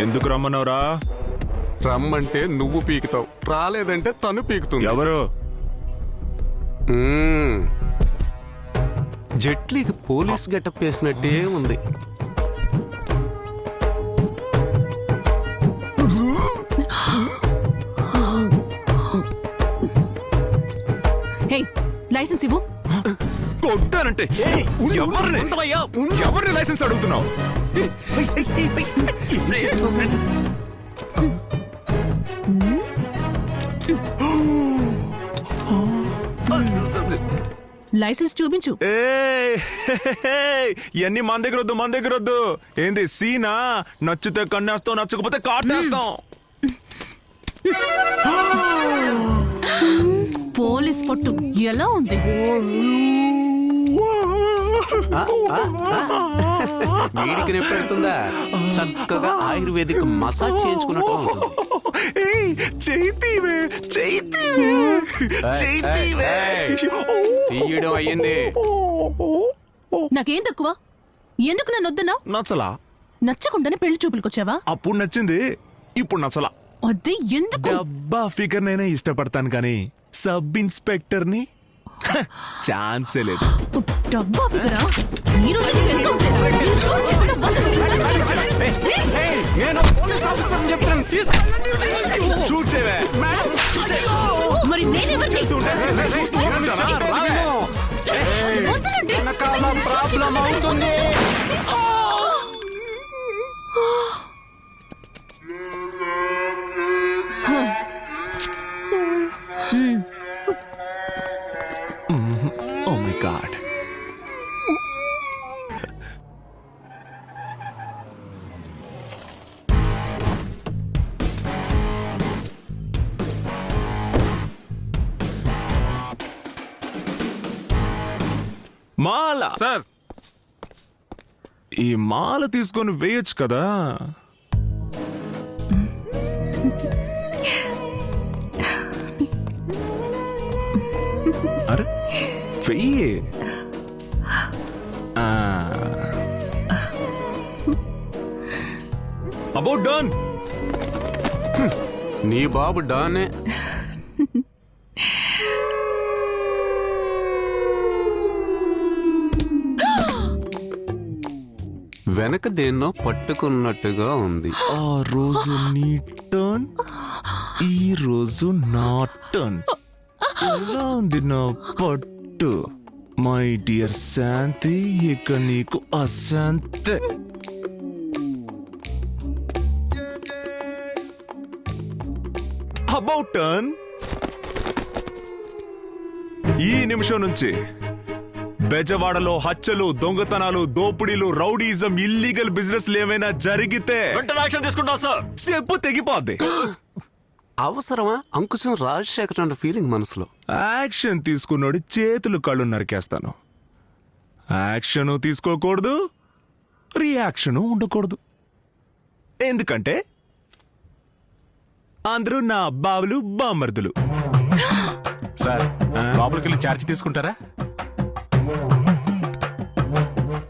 ఎందుకు రమ్మన్నావురా? రమ్మంటే నువ్వు పీకుతావు, రాలేదంటే తను పీకుతుంది. ఎవరు? జెట్లీకి పోలీస్ గెటప్ వేసినట్టే ఉంది. లైసెన్స్ ఇవ్వు. కొట్టానంటే ఎవరిని లైసెన్స్ అడుగుతున్నావు? లైసెన్స్ చూపించు. ఇవన్నీ మన దగ్గర వద్దు, మన దగ్గర వద్దు. ఏంది సీనా? నచ్చితే కన్నేస్తాం, నచ్చకపోతే కాటేస్తాం. పోలీస్ పట్టు ఎలా ఉంది? వీడికి నెప్పెడుతుందా? చక్కగా ఆయుర్వేదిక్ మసాజ్ చేయించుకున్నట్టు ఉంటుంది. తీయడం అయ్యింది. నాకేం తక్కువ? ఎందుకు నన్ను వద్దన్నావు? నచ్చలా? నచ్చకుండానే పెళ్లి చూపులకొచ్చావా? అప్పుడు నచ్చింది, ఇప్పుడు నచ్చలా. అదే ఎందుకు? డబ్బా ఫిగర్ నైనా ఇష్టపడతాను కానీ సబ్ ఇన్స్పెక్టర్ ని ఛాన్సే లేదు. డబ్బా ఫిగరా? ఈ రోజు నీకు ఎంత ఉంటేనా? ఈ షూట్ చేయడం వదలు. షూట్ చేయవే. మరి నేనెవరిని? వదలండి. ప్రాబ్లం అవుతుంది. Oh my God. Mala sir, ఈ మాల తీసుకొని వేయొచ్చు కదా. అరే వెయ్యి. About done. నీ బాబు డానే. వెనక దేన్నో పట్టుకున్నట్టుగా ఉంది. ఆ రోజు నీ టర్న్, ఈ రోజు నా టర్న్. ఎలా ఉంది నా పట్టు? మై డియర్ శాంతి, ఇక నీకు అశాంతే. About turn. ఈ నిమిషం నుంచి బెజవాడలో హత్యలు, దొంగతనాలు, దోపిడీలు, రౌడీజం, ఇల్లీగల్ బిజినెస్ ఏమైనా జరిగితే యాక్షన్ తీసుకుంటాం సార్. చెప్పు తెగిపోద్ది. అవసరమా? అంకుశం రాజశేఖర్ అన్న ఫీలింగ్ మనసులో. యాక్షన్ తీసుకున్నాడు చేతులు కళ్ళు నరికేస్తాను. యాక్షన్ తీసుకోకూడదు, రియాక్షన్ ఉండకూడదు. ఎందుకంటే అందరూ నా బావులు, బామర్దులు. సార్, లోపలికి వెళ్ళి ఛార్జ్ తీసుకుంటారా?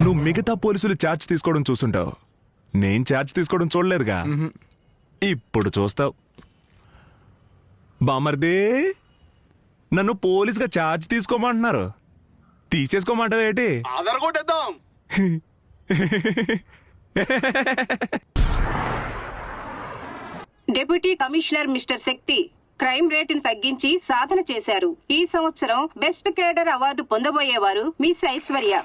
నువ్వు మిగతా పోలీసులు ఛార్జ్ తీసుకోవడం చూసుంటావు, నేను ఛార్జ్ తీసుకోవడం చూడలేదుగా. ఇప్పుడు చూస్తావు. బామర్దే, నన్ను పోలీసుగా ఛార్జ్ తీసుకోమంటున్నారు, తీసేసుకోమంటావేటి? Deputy commissioner mister Shakti crime రేటును తగ్గించి సాధన చేశారు. ఈ సంవత్సరం బెస్ట్ కేడర్ అవార్డు పొందబోయేవారు మిస్ ఐశ్వర్య.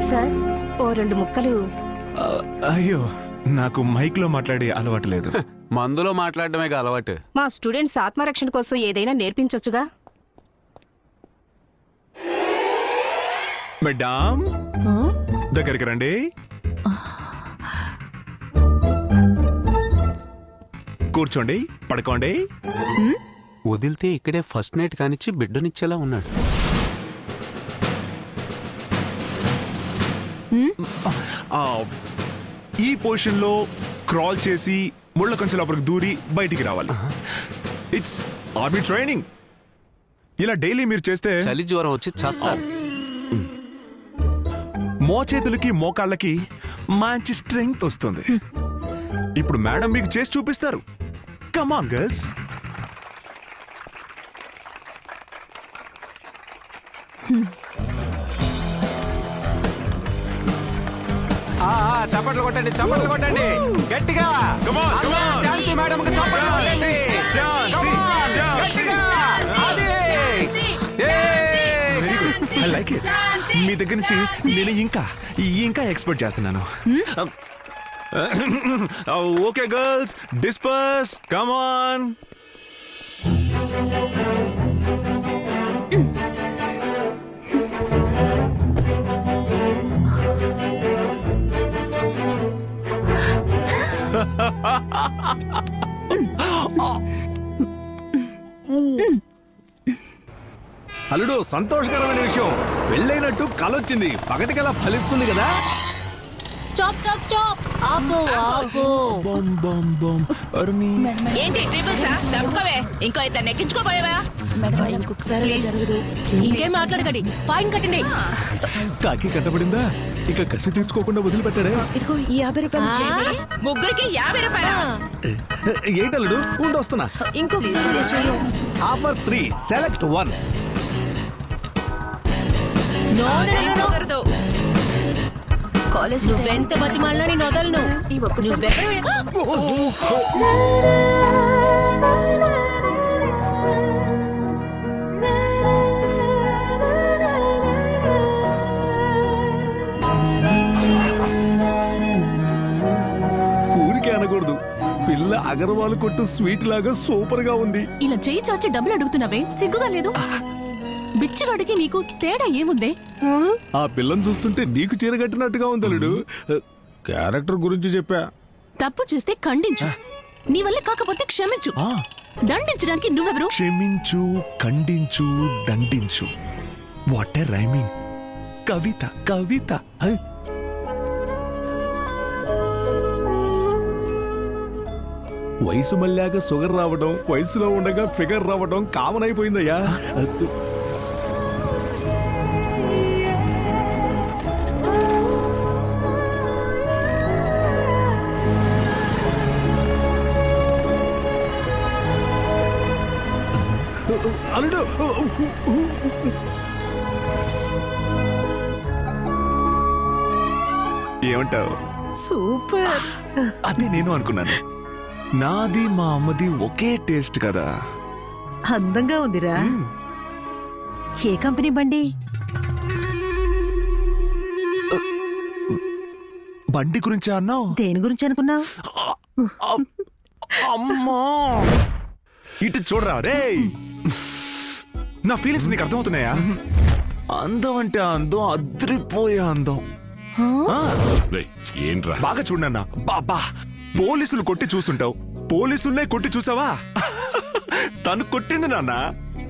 సార్, ఓ 2 ముక్కలు. అయ్యో, నాకు మైక్ లో మాట్లాడే అలవాటు లేదు. మందులో మాట్లాడడమే అలవాటు. మా స్టూడెంట్స్ ఆత్మరక్షణ కోసం ఏదైనా నేర్పించొచ్చుగా. మేడం, దగ్గరికి రండి. కూర్చోండి, పడుకోండి. వదిలితే ఇక్కడే ఫస్ట్ నైట్ కానిచ్చి బిడ్డనిచ్చేలా ఉన్నాడు. ఈ పొజిషన్ లో క్రాల్ చేసి ముళ్ళ కంచె లోపలికి దూరి బయటికి రావాలి. It's army training. ఇలా డైలీ మీరు చేస్తే చలి జ్వరం వచ్చి చస్తారు. మోచేతులకి మోకాళ్ళకి మంచి స్ట్రెంగ్త్ వస్తుంది. ఇప్పుడు మేడం మీకు చేసి చూపిస్తారు. Come on girls. చప్పట్లు కొట్టండి, చప్పట్లు కొట్టండి గట్టిగా. Come on, come on. Shanti madam చప్పట్లు కొట్టండి. Shanti, Come on, Shanti. గట్టిగా. అది. Very good, I like it. మీ దగ్గర నుంచి నేను ఇంకా ఎక్స్పెక్ట్ చేస్తున్నాను. Okay girls, disperse, come on. అల్లుడు, సంతోషకరమైన విషయం. పెళ్ళైనట్టు కలొచ్చింది. పగటికలా ఫలిస్తుంది కదా. Stop stop stop. ఆపు ఆపు. Balm balm balm. అరుణి, ఏంటి ట్రిపుల్సా? తప్పుకోవే. ఇంకో ఇద్దరు ఎక్కించుకోపోయావా? ఇంకొకసారి జరగదు. ఇంకేం మాట్లాడకండి, ఫైన్ కట్టండి. కాకి కట్టబడిందా? ఇక కసి తీర్చుకోకుండా వదిలిపెట్టాడే. ఇదిగో ఈ 50 రూపాయలు. ముగ్గురికి 50 రూపాయలు. ఏంటల్లుడు, ఉండొస్తున్నా. ఇంకొకసారి చెయ్యి. Offer 3 select 1. కుదరదు. కాలేజ్ నువ్వెంత బతిమాలినా నేను వదలను. ఊరికే అనకూడదు. పిల్ల అగర్వాల్ కొట్టు స్వీట్ లాగా సూపర్ గా ఉంది. ఇలా చెయ్యి చాచి డబ్బులు అడుగుతున్నావే, సిగ్గుగా లేదు? బిచ్చగాడికి నీకు తేడా ఏముందే? ఆ పిల్లని చూస్తుంటే నీకు చీర కట్టినట్టుగా ఉంది అల్లుడు. క్యారెక్టర్ గురించి చెప్పా. తప్పు చేస్తే ఖండించు, నీ వల్ల కాకపోతే క్షమించు. దండించడానికి నువ్వెవరు? క్షమించు, ఖండించు, దండించు. What a rhyming. కవిత కవిత. వయసు మళ్ళాక షుగర్ రావడం, వయసులో ఉండగా ఫిగర్ రావడం కామన్ అయిపోయిందయ్యా. అల్లుడు, ఏమంటావు? సూపర్. అదే నేను అనుకున్నాను. నాది మా అమ్మది ఒకే టేస్ట్ కదా. అందంగా ఉందిరా. ఏ కంపెనీ బండి? బండి గురించి అన్నావు? దేని గురించి అనుకున్నావు? అమ్మా, ఇటు చూడరా రే. నా ఫీలింగ్స్ నీకు అర్థమవుతున్నాయా? అందం అంటే అందం, అద్రిపోయే అందం. ఏంట్రా బాగా చూడన్నా. బాబా, పోలీసులు కొట్టి చూసుంటావు, పోలీసులనే కొట్టి చూసావా? తను కొట్టింది నాన్న.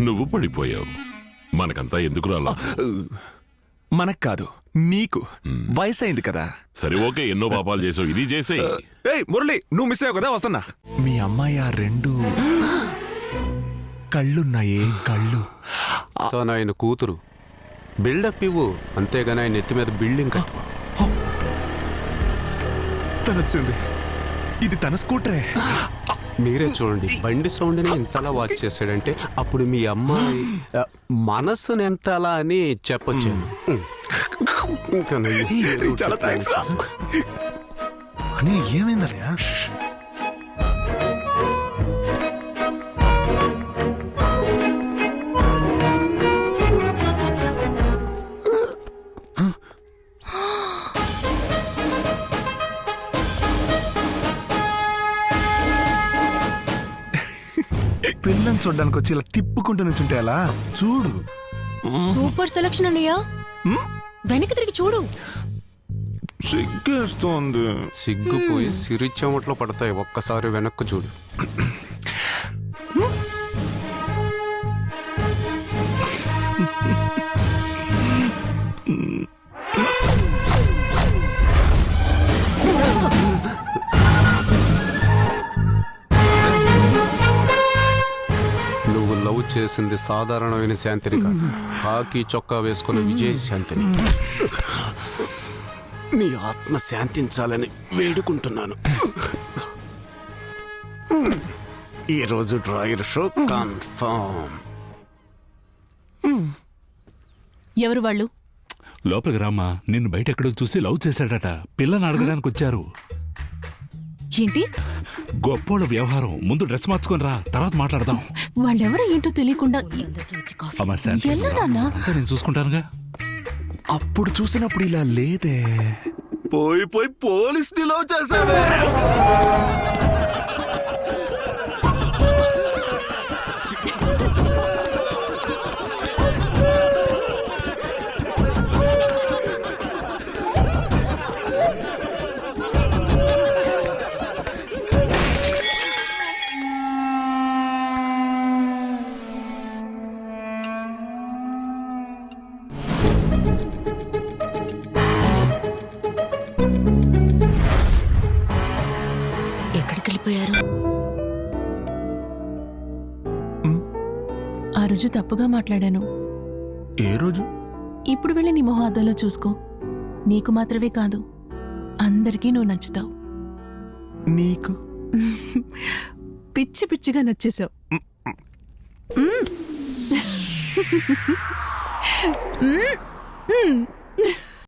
నువ్వు పడిపోయావు. మనకంతా ఎందుకు రాలా? మనకు కాదు, నీకు వయసు అయింది కదా. సరే ఓకే, ఎన్నో పాపాలు చేసావు, ఇది చేసేయ్. ఏయ్ మురళి, నువ్వు మిస్ అయ్యావు కదా, వస్తున్నా. మీ అమ్మాయి ఆ 2 కళ్ళున్నాయే, కళ్ళు. తను ఆయన కూతురు. బిల్డప్ ఇవ్వు, అంతేగాని ఆయన నెత్తి మీద బిల్డింగ్ కట్టు. తనొచ్చింది. ఇది తన స్కూటరే. మీరే చూడండి, బండి సౌండ్ని ఎంతలా వాచ్ చేశాడంటే అప్పుడు మీ అమ్మాయి మనస్సును ఎంతలా అని చెప్పొచ్చాను. ఇంకా చాలా థ్యాంక్స్ రా. అని ఏమైందయ్యా? పిల్లని చూడడానికి వచ్చి ఇలా తిప్పుకుంటూ నుంచుంటే అలా చూడు. సూపర్ సెలక్షన్ అన్నయ్యా. వెనక్కి తిరిగి చూడు. సిగ్గేస్తోంది. సిగ్గుపోయి సిరి చెమట్లో పడతాయి. ఒక్కసారి వెనక్కు చూడు. వచ్చేసింది సాధారణమైన శాంతిని కాదు, కాకి చొక్కా వేసుకున్న విజయ శాంతిని. నీ ఆత్మ శాంతించాలని వేడుకుంటున్నాను. ఈరోజు డ్రాయర్ షో కన్ఫర్మ్. ఎవరు వాళ్ళు? లోపలికి రామ్మా. నిన్ను బయట ఎక్కడో చూసి లవ్ చేశాడట. పిల్లని అడగడానికి వచ్చారు. ఏంటి? గొప్పోళ్ళ వ్యవహారం. ముందు డ్రెస్ మార్చుకొని రా, తర్వాత మాట్లాడదాం. వాళ్ళెవరో ఏంటో తెలియకుండా అమ్మా శాంతి, ఎలా నాన్నా? అంతా నేను చూసుకుంటానుగా. అప్పుడు చూసినప్పుడు ఇలా లేదే. పోయి పోయి పోలీస్ ని లవ్ చేసావే. ఎక్కడికి వెళ్ళిపోయారు? ఆ రోజు తప్పుగా మాట్లాడాను. ఏ రోజు? ఇప్పుడు వెళ్ళి నీ మొహం అద్దంలో చూసుకో. నీకు మాత్రమే కాదు, అందరికీ నువ్వు నచ్చుతావు. నీకు పిచ్చి పిచ్చిగా నచ్చేసావు. మ్మ్.